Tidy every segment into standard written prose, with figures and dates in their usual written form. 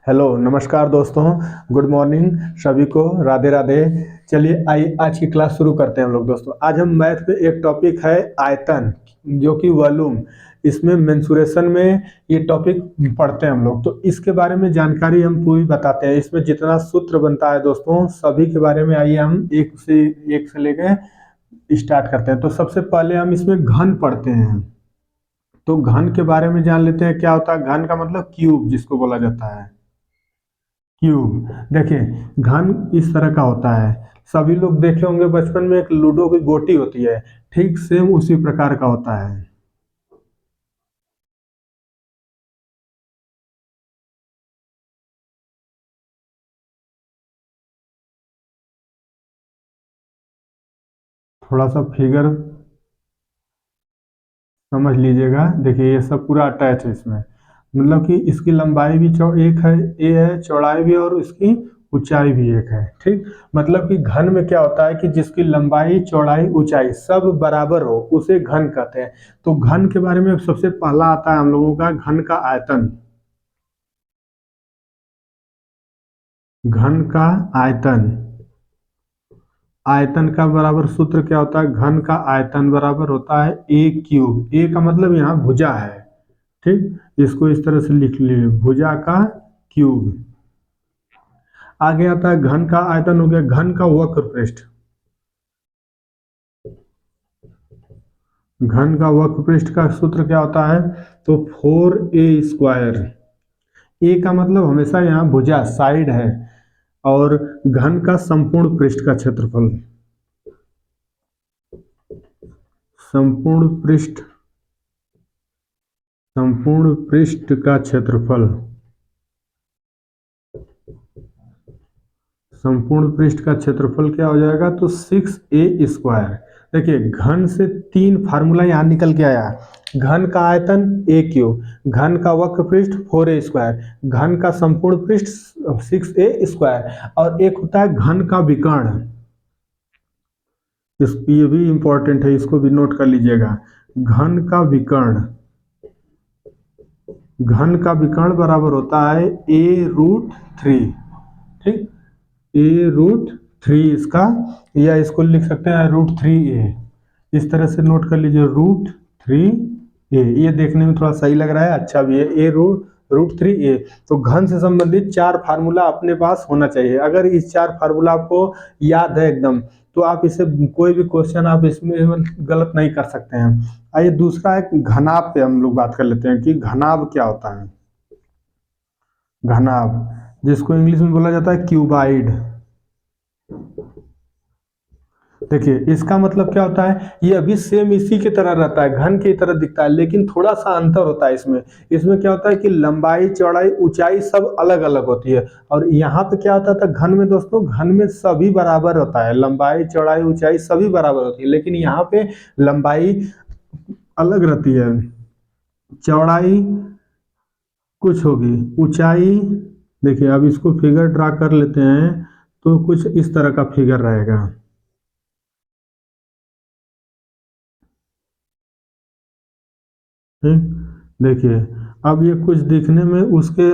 Hello नमस्कार दोस्तों। Good morning सभी को। राधे राधे। चलिए आइए आज की क्लास शुरू करते हैं हम लोग। दोस्तों आज हम मैथ पे एक टॉपिक है आयतन, जो कि वॉल्यूम। इसमें मेंसुरेशन में ये टॉपिक पढ़ते हैं हम लोग, तो इसके बारे में जानकारी हम पूरी बताते हैं। इसमें जितना सूत्र बनता है दोस्तों सभी के बारे में आइए हम एक से लेके स्टार्ट करते हैं। तो सबसे पहले हम इसमें घन पढ़ते हैं। तो घन के बारे में जान लेते हैं। क्या होता है घन का मतलब? क्यूब जिसको बोला जाता है, क्यूब। देखिए घन इस तरह का होता है। सभी लोग देखे होंगे बचपन में एक लूडो की गोटी होती है, ठीक सेम उसी प्रकार का होता है। थोड़ा सा फिगर समझ लीजिएगा। देखिए ये सब पूरा अटैच है इसमें, मतलब कि इसकी लंबाई भी एक है, ए है, चौड़ाई भी, और इसकी ऊंचाई भी एक है। ठीक, मतलब कि घन में क्या होता है कि जिसकी लंबाई चौड़ाई ऊंचाई सब बराबर हो उसे घन कहते हैं। तो घन के बारे में सबसे पहला आता है हम लोगों का घन का आयतन। घन का आयतन, आयतन का बराबर सूत्र क्या होता है? घन का आयतन बराबर होता है ए क्यूब। ए का मतलब यहाँ भुजा है। ठीक, इसको इस तरह से लिख लिए, भुजा का क्यूब। आगे आता है घन का आयतन हो गया घन का वक्र पृष्ठ। घन का वक्र पृष्ठ का सूत्र क्या होता है? तो 4a²। ए का मतलब हमेशा यहाँ भुजा साइड है, और घन का संपूर्ण पृष्ठ का क्षेत्रफल। संपूर्ण पृष्ठ, संपूर्ण पृष्ठ का क्षेत्रफल। संपूर्ण पृष्ठ का क्षेत्रफल क्या हो जाएगा? तो 6a²। देखिए घन से तीन फार्मूला यहाँ निकल के आया। घन का आयतन ए क्यूब, घन का वक्र पृष्ठ 4a², घन का संपूर्ण पृष्ठ 6a², और एक होता है घन का विकर्ण। ये भी इंपॉर्टेंट है, इसको भी नोट कर लीजिएगा। घन का विकर्ण, घन का विकर्ण बराबर होता है a√3। ठीक, a√3 इसका, या इसको लिख सकते हैं √3a। इस तरह से नोट कर लीजिए, √3a। ये देखने में थोड़ा सही लग रहा है, अच्छा भी है। √3a। तो घन से संबंधित चार फार्मूला अपने पास होना चाहिए। अगर इस चार फार्मूला आपको याद है एकदम, तो आप इसे कोई भी क्वेश्चन आप इसमें गलत नहीं कर सकते हैं। आइए दूसरा है घनाभ पे हम लोग बात कर लेते हैं कि घनाभ क्या होता है। घनाभ, जिसको इंग्लिश में बोला जाता है क्यूबाइड। देखिए इसका मतलब क्या होता है? ये अभी सेम इसी की तरह रहता है, घन की तरह दिखता है, लेकिन थोड़ा सा अंतर होता है इसमें। इसमें क्या होता है कि लंबाई चौड़ाई ऊंचाई सब अलग अलग होती है, और यहाँ पे क्या होता था घन में दोस्तों? घन में सभी बराबर होता है, लंबाई चौड़ाई ऊंचाई सभी बराबर होती है, लेकिन यहाँ पे लंबाई अलग रहती है, चौड़ाई कुछ होगी, ऊंचाई। देखिए अब इसको फिगर ड्रा कर लेते हैं, तो कुछ इस तरह का फिगर रहेगा। ठीक, देखिए अब ये कुछ दिखने में उसके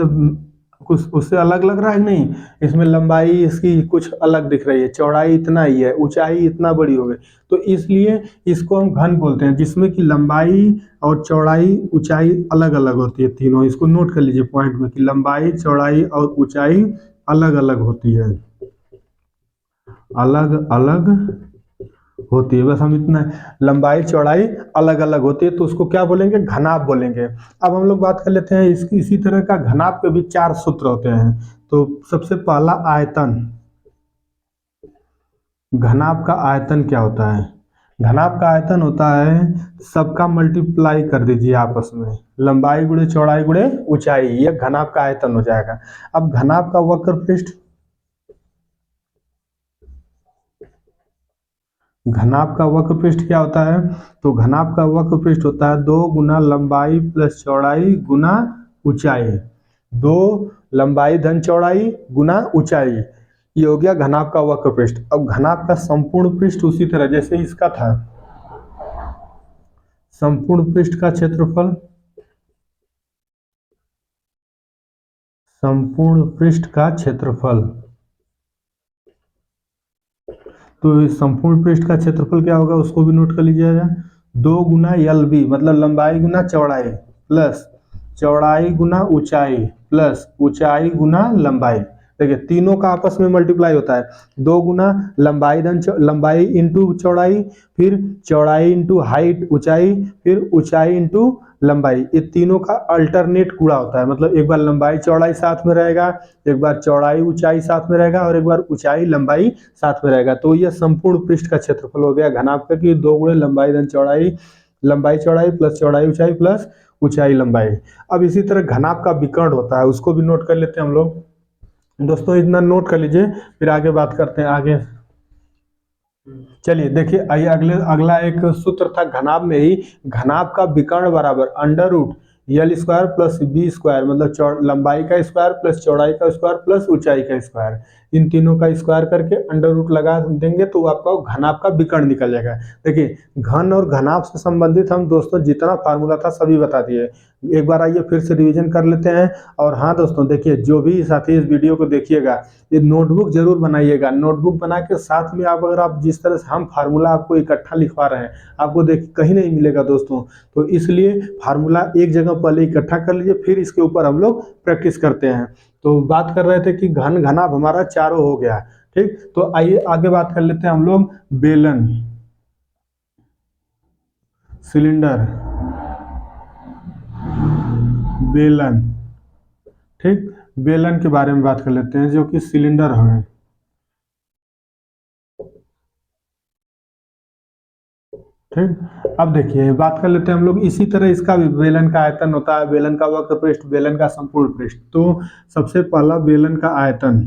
कुछ उससे अलग लग रहा है नहीं? इसमें लंबाई इसकी कुछ अलग दिख रही है, चौड़ाई इतना ही है, ऊंचाई इतना बड़ी हो गई। तो इसलिए इसको हम घन बोलते हैं, जिसमें कि लंबाई और चौड़ाई ऊंचाई अलग अलग होती है तीनों। इसको नोट कर लीजिए पॉइंट में कि लंबाई चौड़ाई और ऊंचाई अलग अलग होती है, अलग अलग होती है। बस हम इतना, लंबाई चौड़ाई अलग अलग होती है, तो उसको क्या बोलेंगे? घनाभ बोलेंगे। अब हम लोग बात कर लेते हैं इसकी, इसी तरह का घनाभ के भी चार सूत्र होते हैं। तो सबसे पहला आयतन। घनाभ का आयतन क्या होता है? घनाभ का आयतन होता है, सबका मल्टीप्लाई कर दीजिए आपस में, लंबाई गुणे चौड़ाई गुणे ऊंचाई, ये घनाभ का आयतन हो जाएगा। अब घनाभ का वक्र पृष्ठ, घनाभ का वक्र पृष्ठ क्या होता है? तो घनाभ का वक्र पृष्ठ होता है 2 गुना लंबाई प्लस चौड़ाई गुना ऊंचाई। 2 लंबाई धन चौड़ाई गुना ऊंचाई, ये हो गया घनाभ का वक्र पृष्ठ। अब घनाभ का संपूर्ण पृष्ठ उसी तरह जैसे इसका था, संपूर्ण पृष्ठ का क्षेत्रफल, संपूर्ण पृष्ठ का क्षेत्रफल। तो इस संपूर्ण पृष्ठ का क्षेत्रफल क्या होगा उसको भी नोट कर लीजिएगा। 2 गुना LB मतलब लंबाई गुना चौड़ाई प्लस चौड़ाई गुना ऊंचाई प्लस ऊंचाई गुना लंबाई। देखिए तीनों का आपस में मल्टीप्लाई होता है। 2 गुना लंबाई धन लंबाई इंटू चौड़ाई, फिर चौड़ाई इंटू हाइट ऊंचाई, फिर ऊंचाई इंटू लंबाई। ये तीनों का अल्टरनेट गुणा होता है। मतलब एक बार लंबाई चौड़ाई साथ में रहेगा, एक बार चौड़ाई ऊंचाई साथ में रहेगा और एक बार ऊंचाई लंबाई साथ में रहेगा। तो यह संपूर्ण पृष्ठ का क्षेत्रफल हो गया घनाभ का कि 2 गुणे लंबाई धन चौड़ाई, लंबाई चौड़ाई प्लस चौड़ाई ऊंचाई प्लस ऊंचाई लंबाई। अब इसी तरह घनाभ का विकर्ण होता है, उसको भी नोट कर लेते हैं हम लोग। दोस्तों इतना नोट कर लीजिए, फिर आगे बात करते हैं। आगे चलिए देखिए, आइए अगला एक सूत्र था घनाभ में ही। घनाभ का विकर्ण बराबर under root L square plus B square मतलब लंबाई का स्क्वायर प्लस चौड़ाई का स्क्वायर प्लस ऊंचाई का स्क्वायर। इन तीनों का स्क्वायर करके अंडर रूट लगा देंगे तो आपका घनाभ का विकर्ण निकल जाएगा। देखिए घन और घनाभ से संबंधित हम दोस्तों जितना फार्मूला था सभी बता दिए। एक बार आइए फिर से रिवीजन कर लेते हैं। और हाँ दोस्तों देखिए, जो भी साथी इस वीडियो को देखिएगा ये नोटबुक जरूर बनाइएगा। नोटबुक बना के साथ में आप अगर आप जिस तरह से हम फार्मूला आपको इकट्ठा लिखवा रहे हैं आपको देख कहीं नहीं मिलेगा दोस्तों। तो इसलिए फार्मूला एक जगह पहले इकट्ठा कर लीजिए, फिर इसके ऊपर हम लोग प्रैक्टिस करते हैं। तो बात कर रहे थे कि घन घनाभ हमारा चारों हो गया। ठीक, तो आइए आगे बात कर लेते हैं हम लोग। बेलन, सिलेंडर, बेलन। ठीक, बेलन के बारे में बात कर लेते हैं जो कि सिलेंडर है। ठीक, अब देखिए बात कर लेते हैं हम लोग। इसी तरह इसका भी बेलन का आयतन होता है, बेलन का वक्र पृष्ठ, बेलन का संपूर्ण पृष्ठ। तो सबसे पहला बेलन का आयतन,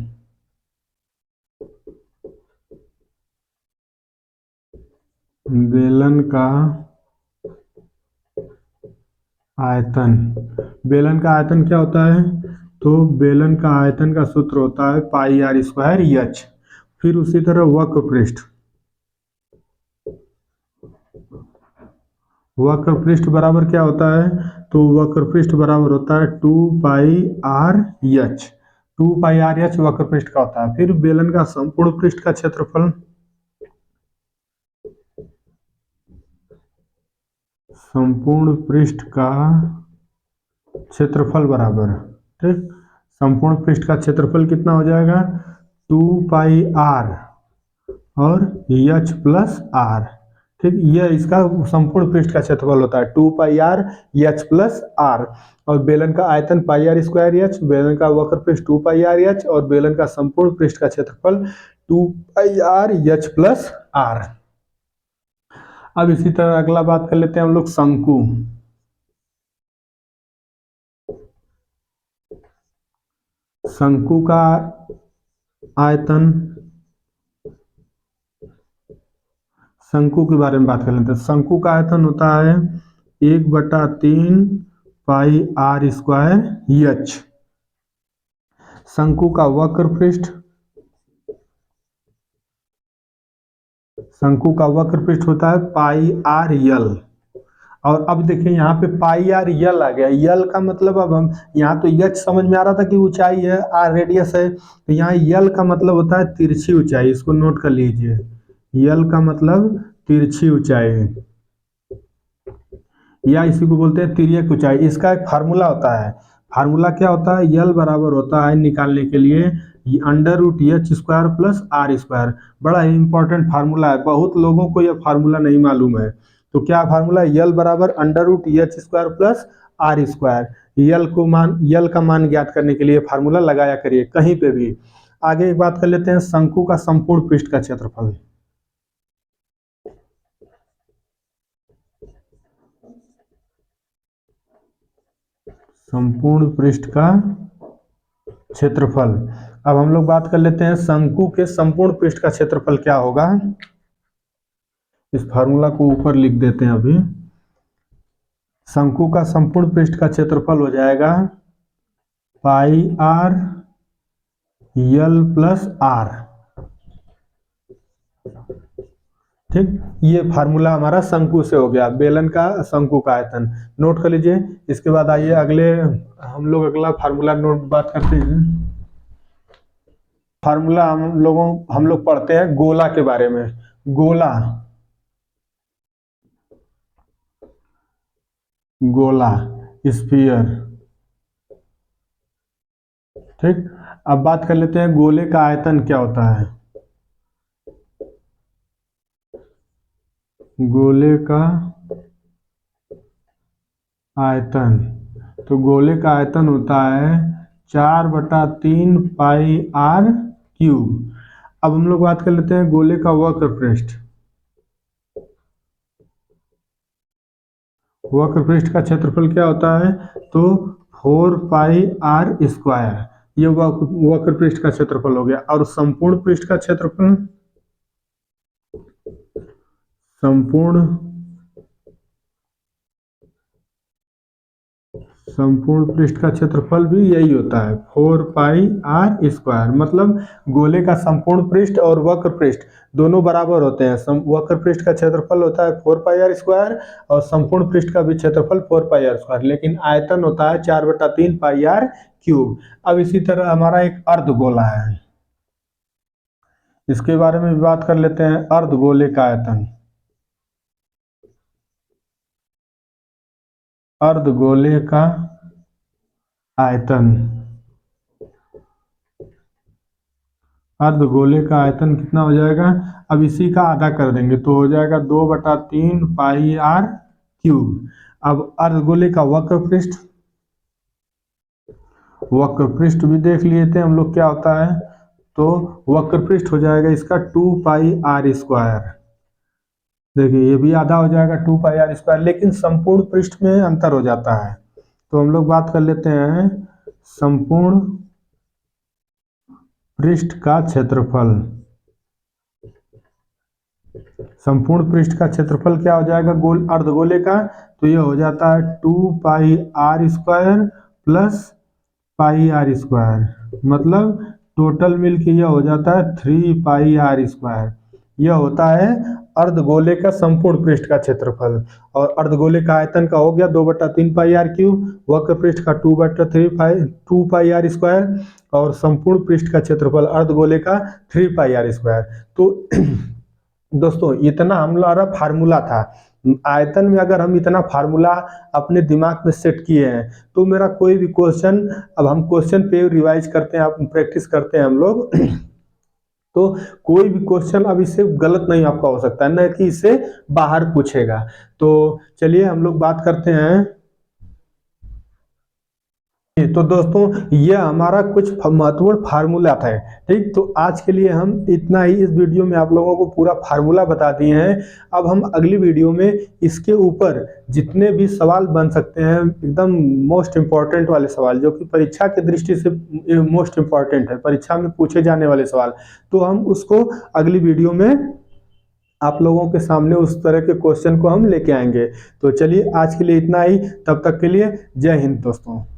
बेलन का आयतन, बेलन का आयतन क्या होता है? तो बेलन का आयतन का सूत्र होता है पाई आर स्क्वायर एच। फिर उसी तरह वक्र पृष्ठ, वक्र पृष्ठ बराबर क्या होता है? तो वक्र पृष्ठ बराबर होता है 2 pi R H. 2 pi R H वक्र पृष्ठ का होता है। फिर बेलन का संपूर्ण पृष्ठ का क्षेत्रफल, संपूर्ण पृष्ठ का क्षेत्रफल बराबर, ठीक, संपूर्ण पृष्ठ का क्षेत्रफल कितना हो जाएगा? 2 पाई आर और एच प्लस आर। ठीक, यह इसका संपूर्ण पृष्ठ का क्षेत्रफल होता है 2 pi R H plus are. और बेलन का आयतन पाई आर स्क्वायर एच, बेलन का वक्र पृष्ठ 2 पाई आर एच और बेलन का संपूर्ण पृष्ठ का क्षेत्रफल 2 pi R H plus are. अब इसी तरह अगला बात कर लेते हैं हम लोग शंकु। शंकु का आयतन, शंकु के बारे में बात कर लेते हैं। शंकु का आयतन होता है 1/3 पाई आर स्क्वायर एच। शंकु का वक्र पृष्ठ, शंकु का वक्र पृष्ठ होता है पाई आर यल। और अब देखिए यहाँ पे पाई आर यल आ गया। यल का मतलब, अब हम यहाँ तो एच समझ में आ रहा था कि ऊंचाई है, आर रेडियस है, तो यहाँ यल का मतलब होता है तिरछी ऊंचाई। इसको नोट कर लीजिए, यल का मतलब तिरछी ऊंचाई या इसी को बोलते हैं तिर्यक ऊंचाई। इसका एक फार्मूला होता है। फार्मूला क्या होता है? यल बराबर होता है निकालने के लिए under root H square plus are square. बड़ा ही इंपॉर्टेंट फार्मूला है, बहुत लोगों को यह फार्मूला नहीं मालूम है। तो क्या फार्मूला? यल बराबर under root H square plus are square. L का मान ज्ञात करने के लिए फार्मूला लगाया करिए कहीं पे भी। आगे एक बात कर लेते हैं शंकु का संपूर्ण पृष्ठ का क्षेत्रफल। संपूर्ण पृष्ठ का क्षेत्रफल। अब हम लोग बात कर लेते हैं शंकु के संपूर्ण पृष्ठ का क्षेत्रफल क्या होगा। इस फार्मूला को ऊपर लिख देते हैं अभी। शंकु का संपूर्ण पृष्ठ का क्षेत्रफल हो जाएगा पाई आर यल प्लस आर। ठीक, ये फार्मूला हमारा शंकु से हो गया, बेलन का शंकु का आयतन नोट कर लीजिए। इसके बाद आइए अगले हम लोग अगला फार्मूला नोट बात करते हैं। फार्मूला हम लोग पढ़ते हैं गोला के बारे में। गोला, गोला, स्फीयर। ठीक, अब बात कर लेते हैं गोले का आयतन क्या होता है। गोले का आयतन, तो गोले का आयतन होता है 4/3 पाई आर क्यूब। अब हम लोग बात कर लेते हैं गोले का वक्र पृष्ठ। वक्र पृष्ठ का क्षेत्रफल क्या होता है, तो 4 पाई आर स्क्वायर। ये वक्र पृष्ठ का क्षेत्रफल हो गया। और संपूर्ण पृष्ठ का क्षेत्रफल, संपूर्ण पृष्ठ का क्षेत्रफल भी यही होता है 4 पाई आर स्क्वायर। मतलब गोले का संपूर्ण पृष्ठ और वक्र पृष्ठ दोनों बराबर होते हैं। वक्र पृष्ठ का क्षेत्रफल होता है 4 पाई आर स्क्वायर और संपूर्ण पृष्ठ का भी क्षेत्रफल 4 पाई आर स्क्वायर, लेकिन आयतन होता है 4/3 पाई आर क्यूब। अब इसी तरह हमारा एक अर्धगोला है, इसके बारे में भी बात कर लेते हैं। अर्धगोले का आयतन, अर्धगोले का आयतन, अर्धगोले का आयतन कितना हो जाएगा, अब इसी का आधा कर देंगे तो हो जाएगा 2/3 पाई आर क्यूब। अब अर्धगोले का वक्र पृष्ठ, वक्र पृष्ठ भी देख लिए थे हम लोग क्या होता है, तो वक्र पृष्ठ हो जाएगा इसका 2 पाई आर स्क्वायर। देखिए ये भी आधा हो जाएगा 2 पाई आर स्क्वायर, लेकिन संपूर्ण पृष्ठ में अंतर हो जाता है। तो हम लोग बात कर लेते हैं संपूर्ण पृष्ठ का क्षेत्रफल। संपूर्ण पृष्ठ का क्षेत्रफल क्या हो जाएगा गोल अर्धगोले का, तो ये हो जाता है 2 pi r square plus pi r square. मतलब टोटल मिलके यह हो जाता है 3 पाई आर स्क्वायर। यह होता है अर्धगोले का संपूर्ण पृष्ठ का क्षेत्रफल। और अर्धगोले का आयतन का हो गया 2/3 पाई आर क्यूब, वक्र पृष्ठ का 2 पाई आर स्क्वायर और संपूर्ण पृष्ठ का क्षेत्रफल अर्धगोले का 3 पाई आर स्क्वायर। तो दोस्तों इतना हमारा फार्मूला था। आयतन में अगर हम इतना फार्मूला अपने दिमाग में सेट किए हैं तो मेरा कोई भी क्वेश्चन, अब हम क्वेश्चन पे रिवाइज करते हैं, आप प्रैक्टिस करते हैं हम लोग तो कोई भी क्वेश्चन अब इससे गलत नहीं आपका हो सकता है, न कि इससे बाहर पूछेगा। तो चलिए हम लोग बात करते हैं। तो दोस्तों ये हमारा कुछ महत्वपूर्ण फार्मूला था। ठीक, तो आज के लिए हम इतना ही। इस वीडियो में आप लोगों को पूरा फार्मूला बता दिए हैं। अब हम अगली वीडियो में इसके ऊपर जितने भी सवाल बन सकते हैं, एकदम मोस्ट इम्पॉर्टेंट वाले सवाल जो कि परीक्षा की दृष्टि से मोस्ट इम्पॉर्टेंट है, परीक्षा में पूछे जाने वाले सवाल, तो हम उसको अगली वीडियो में आप लोगों के सामने उस तरह के क्वेश्चन को हम लेके आएंगे। तो चलिए आज के लिए इतना ही, तब तक के लिए जय हिंद दोस्तों।